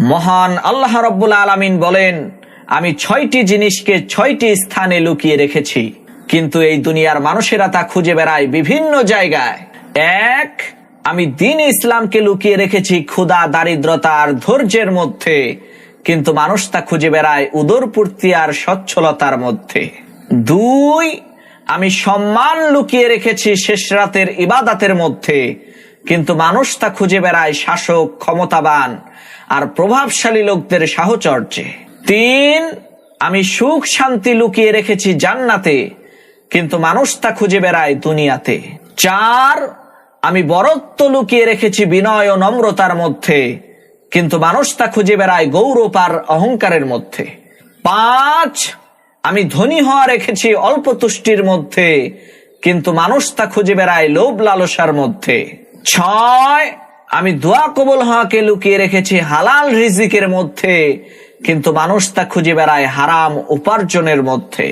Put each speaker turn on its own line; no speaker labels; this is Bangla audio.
মহান আল্লাহ রাব্বুল আলামিন বলেন, আমি 6টি জিনিসকে 6টি স্থানে লুকিয়ে রেখেছি, কিন্তু এই দুনিয়ার মানুষেরা তা খুঁজে বেড়ায় বিভিন্ন জায়গায়। 1, আমি দ্বীন ইসলামকে লুকিয়ে রেখেছি ক্ষুধা, দারিদ্রতা আর ধৈর্যের মধ্যে, কিন্তু মানুষ তা খুঁজে বেড়ায় উদরপূর্তি আর সচ্ছলতার মধ্যে। 2, আমি সম্মান লুকিয়ে রেখেছি শেষ রাতের ইবাদতের মধ্যে, কিন্তু মানুষ তা খুঁজে বেড়ায় শাসক, ক্ষমতাবান আর প্রভাবশালী লোকদের সাহচর্যে। 3, আমি সুখ শান্তি লুকিয়ে রেখেছি জান্নাতে, কিন্তু মানুষ তা খুঁজে বেড়ায় দুনিয়াতে। 4, আমি বরত্ব লুকিয়ে রেখেছি বিনয় ও নম্রতার মধ্যে, কিন্তু মানুষ তা খুঁজে বেড়ায় গৌরব আর অহংকারের মধ্যে। 5, আমি ধনী হওয়া রেখেছি অল্প তুষ্টির মধ্যে, কিন্তু মানুষ তা খুঁজে বেড়ায় লোভ লালসার মধ্যে। 6, আমি দোয়া কবুল হওয়াকে লুকিয়ে রেখেছি হালাল রিজিকের মধ্যে, কিন্তু মানুষ তা খুঁজে বেড়ায় হারাম উপার্জনের মধ্যে।